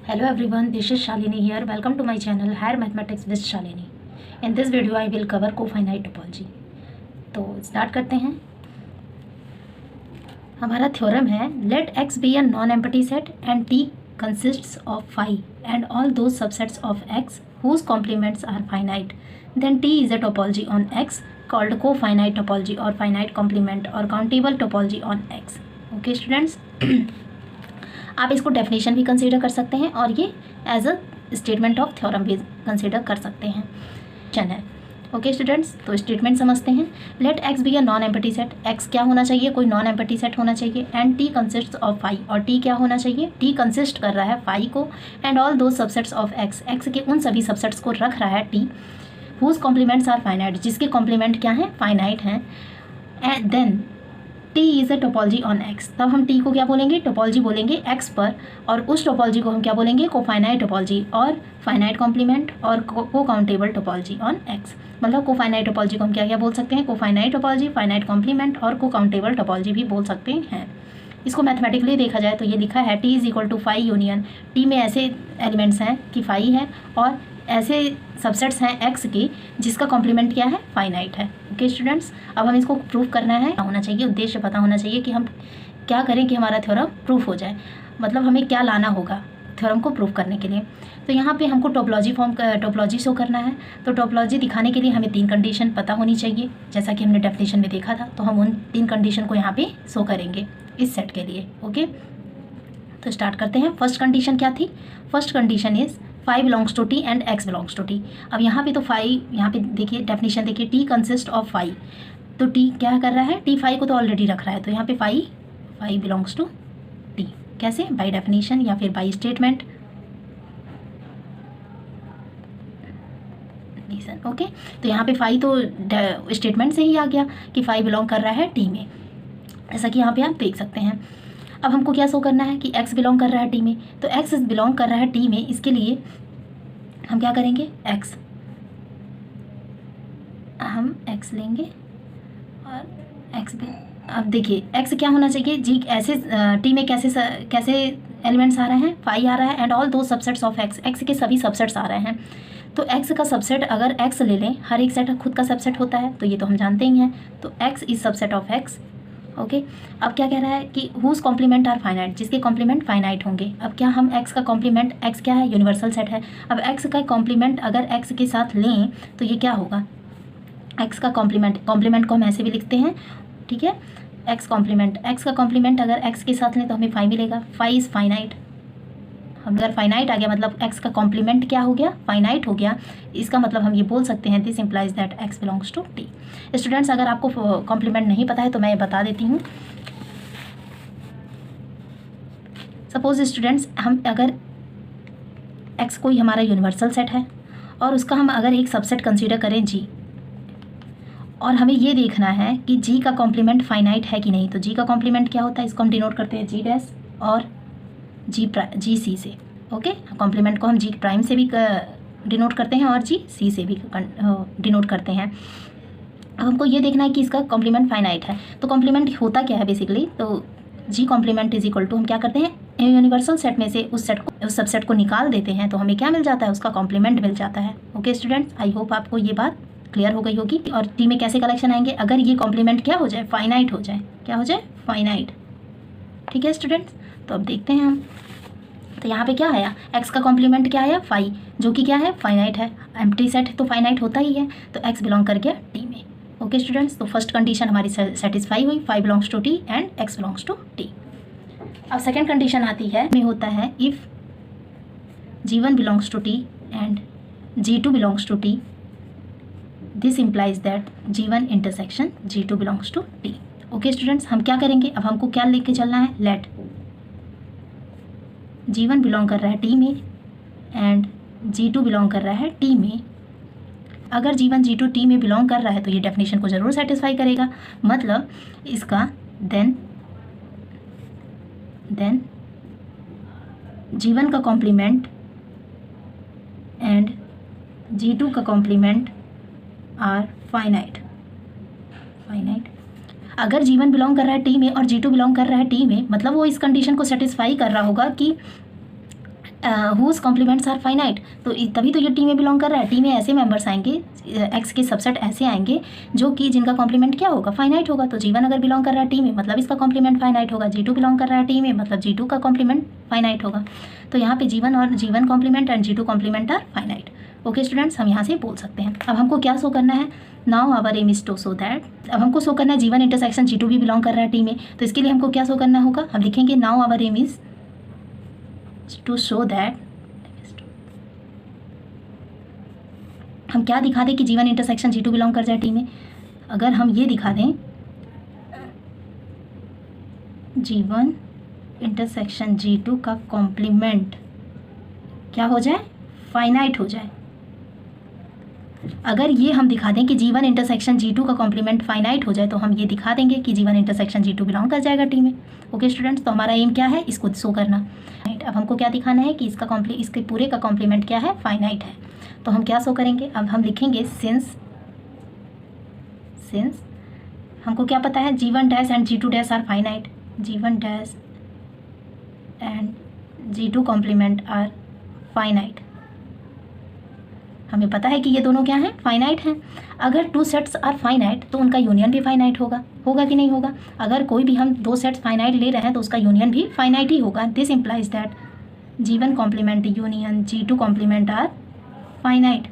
Hello everyone, this is Shalini here. Welcome to my channel Higher Mathematics with Shalini. In this video I will cover cofinite topology. तो start करते हैं. हमारा theorem है let x be a non-empty set and t consists of phi and all those subsets of x whose complements are finite. Then t is a topology on x called cofinite topology or finite complement or countable topology on x. Okay students. आप इसको definition भी consider कर सकते हैं और ये as a statement of theorem भी consider कर सकते हैं. है ओके स्टूडेंट्स, तो स्टेटमेंट समझते हैं. Let X be a non empty set. X क्या होना चाहिए? कोई नॉन एम्पटी सेट होना चाहिए. And T consist of phi, और टी क्या होना चाहिए? टी कंसिस्ट कर रहा है फाई को and all those subsets of X, X के उन सभी सबसेट्स को रख रहा है T whose complements are finite, जिसके कॉम्प्लीमेंट क्या हैं? फाइनाइट हैं. And then T is a topology on X. तब हम टी को क्या बोलेंगे? टोपोलॉजी बोलेंगे एक्स पर, और उस टोपोलॉजी को हम क्या बोलेंगे? कोफाइनाइट टोपोलॉजी और फाइनाइट कॉम्प्लीमेंट और को काउंटेबल टोपोलॉजी ऑन एक्स. मतलब कोफाइनाइट टोपोलॉजी को हम क्या क्या बोल सकते हैं? कोफाइनाइट टोपोलॉजी, फाइनाइट कॉम्प्लीमेंट और को काउंटेबल टोपोलॉजी भी बोल सकते हैं. इसको मैथमेटिकली देखा जाए तो ये लिखा है T is equal to phi union. T में ऐसे एलिमेंट्स हैं कि फाई है और ऐसे सबसेट्स हैं एक्स के जिसका कॉम्प्लीमेंट क्या है? फाइनाइट है. ओके स्टूडेंट्स, अब हम इसको प्रूफ करना है. होना चाहिए उद्देश्य पता होना चाहिए कि हम क्या करें कि हमारा थ्योरम प्रूफ हो जाए, मतलब हमें क्या लाना होगा थ्योरम को प्रूफ करने के लिए. तो यहाँ पे हमको टोपोलॉजी शो करना है. तो टोपोलॉजी दिखाने के लिए हमें 3 कंडीशन पता होनी चाहिए, जैसा कि हमने डेफिनेशन में देखा था. तो हम उन 3 कंडीशन को यहाँ पे शो करेंगे इस सेट के लिए. ओके, तो स्टार्ट करते हैं. फर्स्ट कंडीशन क्या थी? First condition is phi belongs to T and X belongs to T. अब यहाँ पे तो फाई, यहाँ पे देखिए डेफिनेशन देखिए, टी कंसिस्ट ऑफ फाई. तो टी क्या कर रहा है? टी फाई को तो ऑलरेडी रख रहा है, तो यहाँ पे फाई बिलोंग्स टू टी. कैसे? बाय डेफिनेशन या फिर बाय स्टेटमेंट. ओके, तो यहाँ पे फाई तो स्टेटमेंट से ही आ गया कि फाई बिलोंग कर रहा है टी में, जैसा कि यहाँ पे आप देख सकते हैं. अब हमको क्या शो करना है कि x बिलोंग कर रहा है टी में. तो x बिलोंग कर रहा है टी में, इसके लिए हम क्या करेंगे? हम x लेंगे और x भी. अब देखिए x क्या होना चाहिए? जी ऐसे टी में कैसे एलिमेंट्स आ रहे हैं? फाई आ रहा है and all those subsets of x के सभी सबसेट्स आ रहे हैं. तो x का सबसेट अगर x ले लें, हर एक सेट खुद का सबसेट होता है, तो ये तो हम जानते ही हैं. तो x is subset of x. Okay, अब क्या कह रहा है कि हुज कॉम्प्लीमेंट आर फाइनाइट, जिसके कॉम्प्लीमेंट फाइनाइट होंगे. अब क्या हम x का कॉम्प्लीमेंट, x क्या है? यूनिवर्सल सेट है. अब x का कॉम्प्लीमेंट अगर x के साथ लें तो ये क्या होगा? x का कॉम्प्लीमेंट को हम ऐसे भी लिखते हैं, ठीक है? x का कॉम्प्लीमेंट अगर x के साथ लें तो हमें फाई मिलेगा. Phi is finite. अगर फाइनाइट आ गया मतलब x का कॉम्प्लीमेंट क्या हो गया? फाइनाइट हो गया. इसका मतलब हम ये बोल सकते हैं this implies that x belongs to t. Students, अगर आपको कॉम्प्लीमेंट नहीं पता है तो मैं बता देती हूँ. सपोज स्टूडेंट्स, हम अगर x कोई हमारा यूनिवर्सल सेट है और उसका हम अगर एक सबसेट कंसीडर करें g, और हमें ये देखना है कि g का कॉम्प्लीमेंट फाइनाइट है कि नहीं. तो g का कॉम्प्लीमेंट क्या होता है? इसको हम डिनोट करते हैं g डैश और जी सी से. ओके, कॉम्प्लीमेंट को हम जी प्राइम से भी डिनोट करते हैं और जी सी से भी डिनोट करते हैं. अब हमको ये देखना है कि इसका कॉम्प्लीमेंट फाइनाइट है. तो कॉम्प्लीमेंट होता क्या है बेसिकली? तो जी कॉम्प्लीमेंट इज इक्वल टू, हम क्या करते हैं? यूनिवर्सल सेट में से उस सबसेट को निकाल देते हैं, तो हमें क्या मिल जाता है? उसका कॉम्प्लीमेंट मिल जाता है. ओके स्टूडेंट्स, आई होप आपको ये बात क्लियर हो गई होगी. और टी में कैसे कलेक्शन आएंगे? अगर ये कॉम्प्लीमेंट क्या हो जाए? फाइनाइट हो जाए. क्या हो जाए? फाइनाइट. ठीक है स्टूडेंट्स, तो अब देखते हैं हम. तो यहाँ पे क्या आया? x का कॉम्प्लीमेंट क्या आया? फाई, जो कि क्या है? फाइनाइट है. एम्प्टी सेट तो फाइनाइट होता ही है, तो x बिलोंग कर गया t में. ओके स्टूडेंट्स, तो फर्स्ट कंडीशन हमारी सेटिस्फाई हुई, phi belongs to t and x belongs to t. अब सेकेंड कंडीशन आती है, में होता है if g1 belongs to t and g2 belongs to t, this implies that g1 intersection g2 belongs to t. Okay students, हम क्या करेंगे? अब हमको क्या लेके चलना है? लेट g1 बिलोंग कर रहा है t में एंड g2 बिलोंग कर रहा है t में. अगर g1 g2 t में बिलोंग कर रहा है तो ये डेफिनेशन को ज़रूर सेटिस्फाई करेगा. मतलब इसका देन g1 का कॉम्प्लीमेंट एंड g2 का कॉम्प्लीमेंट आर फाइनाइट. अगर g1 बिलोंग कर रहा है t में और g2 बिलोंग कर रहा है t में, मतलब वो इस कंडीशन को सेटिस्फाई कर रहा होगा कि हुज कॉम्प्लीमेंट्स आर फाइनाइट, तो तभी तो ये टी में बिलोंग कर रहा है। टी में ऐसे मेंबर्स आएंगे, एक्स के सबसेट ऐसे आएंगे जो कि जिनका कॉम्प्लीमेंट क्या होगा, फाइनाइट होगा। तो G1 अगर बिलोंग कर रहा है टी में, मतलब इसका कॉम्प्लीमेंट फाइनाइट होगा। G2 बिलोंग कर रहा है टी में, मतलब G2 का कॉम्प्लीमेंट फाइनाइट होगा। तो यहाँ पे G1 और G1 complement and G2 complement are finite. Okay students, हम यहाँ से बोल सकते हैं। अब हमको क्या शो करना है, now our aim is to show that, अब हमको शो करना है G1 इंटरसेक्शन G2 भी बिलोंग कर रहा है टी में। तो इसके लिए हमको क्या शो करना होगा, हम लिखेंगे now our aim is to show that, हम क्या दिखा दें कि G1 इंटरसेक्शन G2 बिलोंग कर जाए टी में। अगर हम ये दिखा दें G1 इंटरसेक्शन G2 का कॉम्प्लीमेंट क्या हो जाए, फाइनाइट हो जाए। अगर ये हम दिखा दें कि G1 इंटरसेक्शन G2 का कॉम्प्लीमेंट फाइनाइट हो जाए, तो हम ये दिखा देंगे कि G1 इंटरसेक्शन G2 बिलोंग कर जाएगा टी में। ओके स्टूडेंट्स, तो हमारा एम क्या है, इसको शो करना। अब हमको क्या दिखाना है कि इसके पूरे का कॉम्प्लीमेंट क्या है, फाइनाइट है। तो हम क्या शो करेंगे, अब हम लिखेंगे सिंस हमको क्या पता है G1 dash and G2 dash are finite, G1 dash and G2 complement are finite. हमें पता है कि ये दोनों क्या हैं, फाइनाइट हैं। अगर टू सेट्स आर फाइनाइट तो उनका यूनियन भी फाइनाइट होगा कि नहीं होगा। अगर कोई भी हम दो सेट्स फाइनाइट ले रहे हैं तो उसका यूनियन भी फाइनाइट ही होगा। This implies that G1 complement union G2 complement are finite.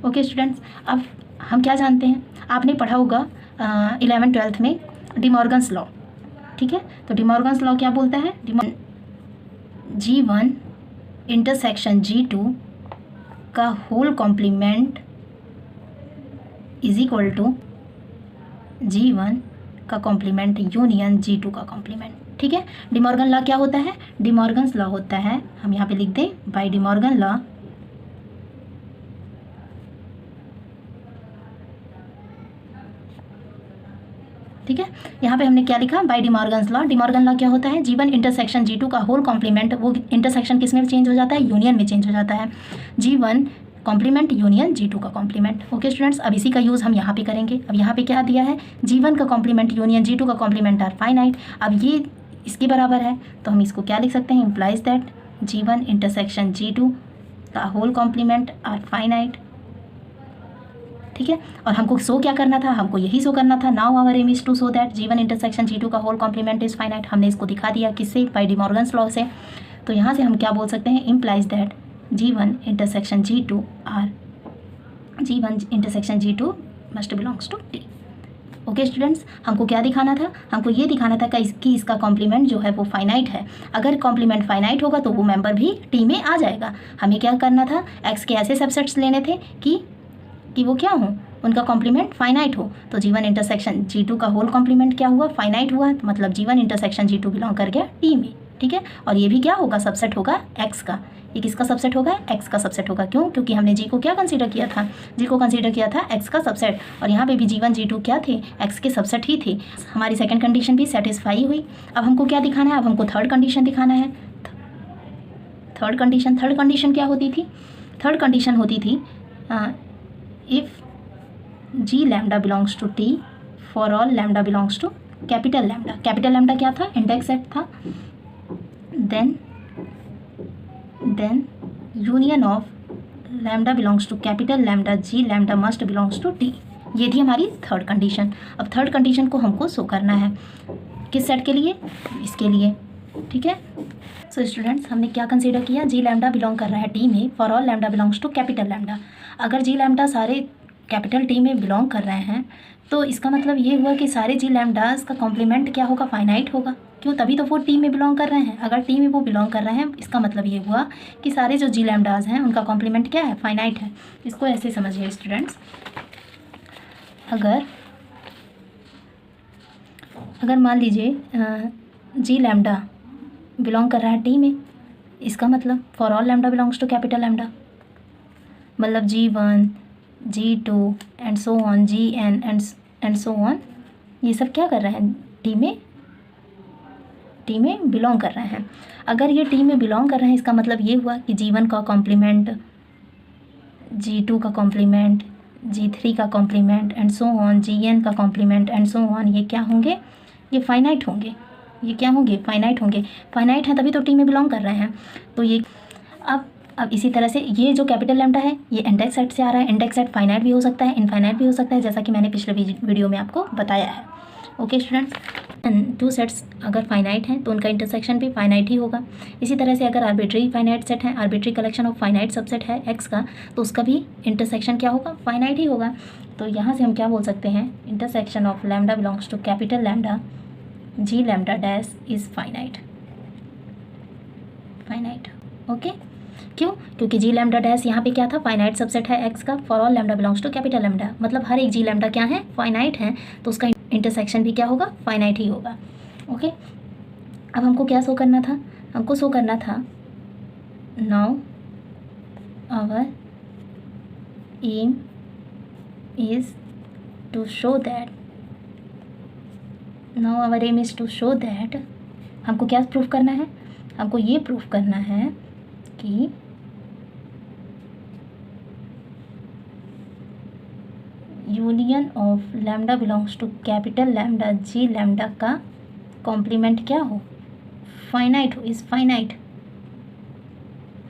Okay students, अब हम क्या जानते हैं, आपने पढ़ा होगा 11th-12th में डिमॉर्गन्स लॉ, ठीक है। तो डिमॉर्गन्स लॉ क्या बोलता है, G1 इंटरसेक्शन G2 का whole complement is equal to G1 का कॉम्प्लीमेंट यूनियन G2 का कॉम्प्लीमेंट, ठीक है। डिमॉर्गन लॉ क्या होता है, डिमॉर्गन्स लॉ होता है, हम यहाँ पे लिख दें बाय डिमॉर्गन लॉ ठीक है। यहाँ पे हमने क्या लिखा, by De Morgan's law. De Morgan law क्या होता है, G1 इंटरसेक्शन G2 का होल कॉम्प्लीमेंट, वो इंटरसेक्शन किस में चेंज हो जाता है, यूनियन में चेंज हो जाता है। G1 कॉम्प्लीमेंट यूनियन G2 का कॉम्प्लीमेंट। ओके स्टूडेंट्स, अब इसी का यूज़ हम यहाँ पे करेंगे। अब यहाँ पे क्या दिया है, G1 का कॉम्प्लीमेंट यूनियन G2 का कॉम्प्लीमेंट आर फाइनाइट। अब ये इसके बराबर है, तो हम इसको क्या लिख सकते हैं, implies that G1 intersection G2 का होल कॉम्प्लीमेंट आर फाइनाइट, ठीक है। और हमको शो क्या करना था, हमको यही शो करना था, now our aim is to show that G1 intersection G2 का होल कॉम्प्लीमेंट इज फाइनाइट। हमने इसको दिखा दिया किससे, बाय डिमॉर्गन्स लॉ से। तो यहाँ से हम क्या बोल सकते हैं, implies that G1 intersection G2 must belongs to T। Okay students, हमको क्या दिखाना था, हमको ये दिखाना था कि इसका कॉम्प्लीमेंट जो है वो फाइनाइट है। अगर कॉम्प्लीमेंट फाइनाइट होगा तो वो मेंबर भी टी में आ जाएगा। हमें क्या करना था, एक्स के ऐसे सबसेट्स लेने थे कि वो क्या हो, उनका कॉम्प्लीमेंट फाइनाइट हो। तो G1 इंटरसेक्शन G2 का होल कॉम्प्लीमेंट क्या हुआ, फाइनाइट हुआ, मतलब G1 इंटरसेक्शन G2 बिलोंग कर गया टी में, ठीक है। और ये भी क्या होगा, सबसेट होगा एक्स का। ये किसका सबसेट होगा, एक्स का सबसेट होगा। क्यों, क्योंकि हमने जी को क्या कंसीडर किया था, जी को कंसीडर किया था एक्स का सबसेट, और यहाँ पे भी G1 G2 क्या थे, एक्स के सबसेट ही थे। हमारी सेकंड कंडीशन भी सेटिस्फाई हुई। अब हमको क्या दिखाना है, अब हमको थर्ड कंडीशन दिखाना है। थर्ड कंडीशन क्या होती थी, थर्ड कंडीशन होती थी if G lambda belongs to T for all lambda belongs to capital lambda. Capital lambda क्या था, इंडेक्स सेट था। Then union of lambda belongs to capital lambda G lambda must belongs to T। ये थी हमारी third condition. अब third condition को हमको show करना है, किस सेट के लिए, इसके लिए, ठीक है। सो स्टूडेंट्स, हमने क्या कंसीडर किया, G लैम्डा बिलोंग कर रहा है T में for all lambda belongs to capital lambda. अगर G लैम्डा सारे कैपिटल T में बिलोंग कर रहे हैं तो इसका मतलब ये हुआ कि सारे G लैम्डास का कॉम्प्लीमेंट क्या होगा, फाइनाइट होगा। क्यों, तभी तो वो T में बिलोंग कर रहे हैं। अगर T में वो बिलोंग कर रहे हैं, इसका मतलब ये हुआ कि सारे जो G लैम्डास हैं उनका कॉम्प्लीमेंट क्या है, फाइनाइट है। इसको ऐसे समझिए स्टूडेंट्स, अगर मान लीजिए G लैम्डा बिलोंग कर रहा है T में, इसका मतलब for all lambda belongs to capital lambda, मतलब G1 G2 and so on Gn and so on, ये सब क्या कर रहे हैं, टी में बिलोंग कर रहे हैं। अगर ये टी में बिलोंग कर रहे हैं, इसका मतलब ये हुआ कि G1 का कॉम्प्लीमेंट, G2 का कॉम्प्लीमेंट, G3 का complement and so on, Gn का कॉम्प्लीमेंट एंड सो ऑन, ये क्या होंगे, ये फाइनाइट होंगे। ये क्या होंगे, फाइनाइट होंगे। फाइनाइट हैं तभी तो टी में बिलोंग कर रहे हैं। तो ये अब इसी तरह से ये जो कैपिटल लैम्डा है ये इंडेक्स सेट से आ रहा है। इंडेक्स सेट फाइनाइट भी हो सकता है, इनफाइनाइट भी हो सकता है, जैसा कि मैंने पिछले वीडियो में आपको बताया है। ओके स्टूडेंट्स, टू सेट्स अगर फाइनाइट हैं तो उनका इंटरसेक्शन भी फाइनाइट ही होगा। इसी तरह से अगर आर्बिट्री फाइनाइट सेट है, arbitrary collection of finite subset है एक्स का, तो उसका भी इंटरसेक्शन क्या होगा, फाइनाइट ही होगा। तो यहाँ से हम क्या बोल सकते हैं, intersection of lambda belongs to capital lambda G lambda dash is finite. Finite, okay. क्यों? क्योंकि जी लैम्डा डैश यहाँ पे क्या था, फाइनाइट सबसेट है एक्स का, for all lambda belongs to capital lambda, मतलब हर एक जी लैम्डा क्या है, फाइनाइट है, तो उसका इंटरसेक्शन भी क्या होगा, फाइनाइट ही होगा। ओके, अब हमको क्या शो करना था, हमको शो करना था now our aim is to show that, now our aim is to show that, हमको क्या प्रूफ करना है, हमको ये प्रूफ करना है कि union of lambda belongs to capital lambda G lambda का कॉम्प्लीमेंट क्या हो, फाइनाइट हो, इज़ फाइनाइट।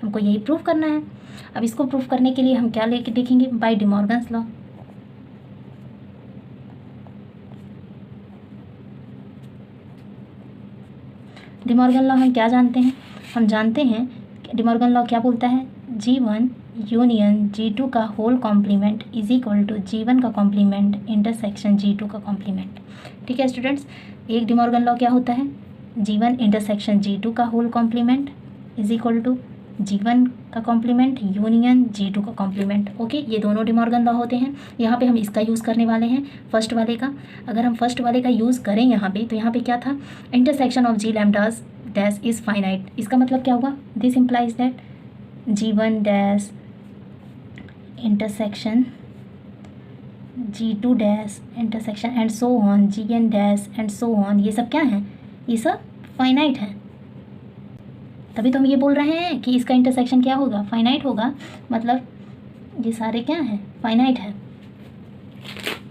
हमको यही प्रूफ करना है। अब इसको प्रूफ करने के लिए हम क्या लेके देखेंगे, by De Morgan's law. De Morgan law हम क्या जानते हैं, हम जानते हैं डी मॉर्गन लॉ क्या बोलता है, G1 यूनियन G2 का whole complement is equal to G1 का कॉम्प्लीमेंट इंटरसेक्शन G2 का कॉम्प्लीमेंट। ठीक है स्टूडेंट्स, एक डी मॉर्गन लॉ क्या होता है, G1 इंटरसेक्शन G2 का whole complement is equal to G1 का कॉम्प्लीमेंट यूनियन G2 का कॉम्प्लीमेंट। ओके, ये दोनों डी मॉर्गन लॉ होते हैं। यहाँ पे हम इसका यूज़ करने वाले हैं, फर्स्ट वाले का। अगर हम फर्स्ट वाले का यूज़ करें यहाँ पे, तो यहाँ पे क्या था, intersection of G lambdas dash is finite. इसका मतलब क्या हुआ, this implies that G1 dash intersection G2 dash intersection and so on, Gn dash and so on, ये सब क्या हैं, ये सब फाइनाइट हैं। तभी तो हम ये बोल रहे हैं कि इसका इंटरसेक्शन क्या होगा, फाइनाइट होगा, मतलब ये सारे क्या हैं, फाइनाइट है।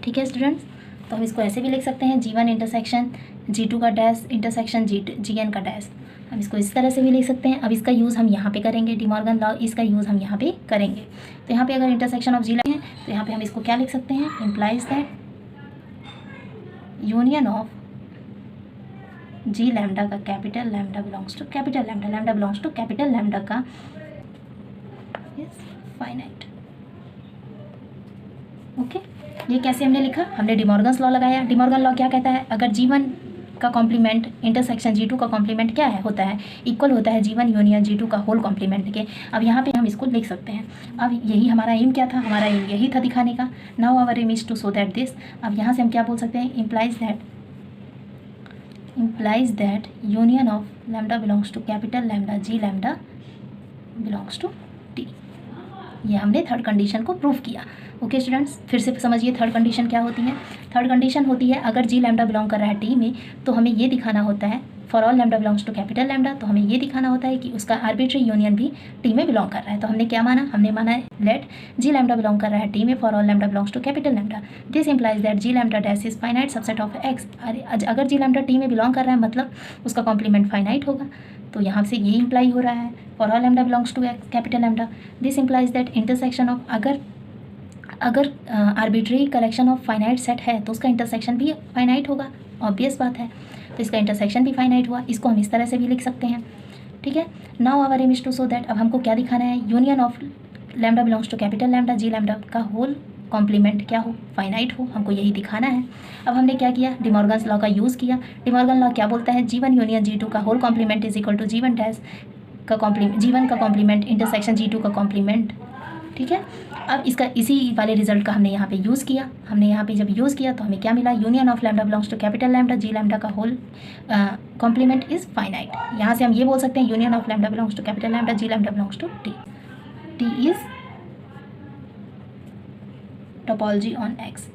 ठीक है स्टूडेंट्स, तो हम इसको ऐसे भी लिख सकते हैं, G1 इंटरसेक्शन G2 का डैश इंटरसेक्शन Gn का डैश। हम इसको इस तरह से भी लिख सकते हैं। अब इसका यूज़ हम यहाँ पे करेंगे, डी मॉर्गन लॉ, इसका यूज़ हम यहाँ पे करेंगे। तो यहाँ पे अगर इंटरसेक्शन ऑफ जी है तो यहाँ पे हम इसको क्या लिख सकते हैं, implies that union of G lambda का capital lambda belongs to capital lambda, lambda belongs to capital lambda का फाइनाइट। ओके, ये कैसे हमने लिखा, हमने डी मॉर्गन्स लॉ लगाया। डी मॉर्गन लॉ क्या कहता है, अगर G1 का कॉम्प्लीमेंट इंटरसेक्शन G2 का कॉम्प्लीमेंट क्या है, होता है इक्वल होता है G1 यूनियन G2 का होल कॉम्प्लीमेंट के। अब यहाँ पे हम इसको लिख सकते हैं। अब यही हमारा एम क्या था, हमारा एम यही था दिखाने का, now our aim is to show that this. अब यहाँ से हम क्या बोल सकते हैं, implies that union of lambda belongs to capital lambda G lambda belongs to T। ये हमने थर्ड कंडीशन को प्रूव किया। ओके स्टूडेंट्स, फिर से समझिए थर्ड कंडीशन क्या होती है। थर्ड कंडीशन होती है, अगर जी लैम्डा बिलोंग कर रहा है टी में, तो हमें ये दिखाना होता है, for all lambda belongs to capital lambda, तो हमें ये दिखाना होता है कि उसका आर्बिट्री यूनियन भी टी में बिलोंग कर रहा है। तो हमने क्या माना, हमने माना लेट जी लैम्डा बिलोंग कर रहा है टी में, for all lambda belongs to capital lambda, this implies that G lambda dash is finite subset of X. अगर जी लैम्डा टी में बिलोंग कर रहा है मतलब उसका कॉम्प्लीमेंट फाइनाइट होगा। तो यहाँ से ये इम्प्लाई हो रहा है, for all lambda belongs to capital lambda, this implies that intersection of, अगर arbitrary collection of finite set है तो उसका इंटरसेक्शन भी फाइनाइट होगा, ऑब्वियस बात है। तो इसका इंटरसेक्शन भी फाइनाइट हुआ। इसको हम इस तरह से भी लिख सकते हैं। ठीक है, now our aim is to show that, अब हमको क्या दिखाना है, union of lambda belongs to capital lambda G lambda का होल कॉम्प्लीमेंट क्या हो, फाइनाइट हो, हमको यही दिखाना है। अब हमने क्या किया, डी मॉर्गन्स लॉ का यूज़ किया। डी मॉर्गन लॉ क्या बोलता है, G1 यूनियन G2 का whole complement is equal to G1 dash का कॉम्प्लीमेंट, G1 का कॉम्प्लीमेंट इंटरसेक्शन G2 का कॉम्प्लीमेंट। ठीक है, अब इसका इसी वाले रिजल्ट का हमने यहाँ पे यूज़ किया। हमने यहाँ पे जब यूज़ किया तो हमें क्या मिला, union of lambda belongs to capital lambda G lambda का होल कॉम्प्लीमेंट इज़ फाइनाइट। यहाँ से हम ये बोल सकते हैं, union of lambda belongs to capital lambda G lambda belongs to T, T is topology on X.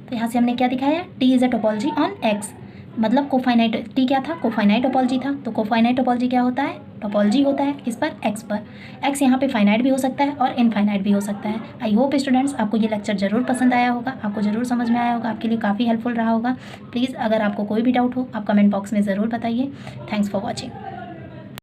तो यहाँ से हमने क्या दिखाया, T is a topology on X. मतलब कोफाइनाइट, टी क्या था, कोफाइनाइट टोपोलॉजी था, तो कोफाइनाइट टोपोलॉजी क्या होता है, टोपोलॉजी होता है किस पर, एक्स पर। एक्स यहाँ पे फाइनाइट भी हो सकता है और इनफाइनाइट भी हो सकता है। आई होप स्टूडेंट्स आपको ये लेक्चर ज़रूर पसंद आया होगा, आपको ज़रूर समझ में आया होगा, आपके लिए काफ़ी हेल्पफुल रहा होगा। प्लीज़ अगर आपको कोई भी डाउट हो आप कमेंट बॉक्स में ज़रूर बताइए। Thanks for watching.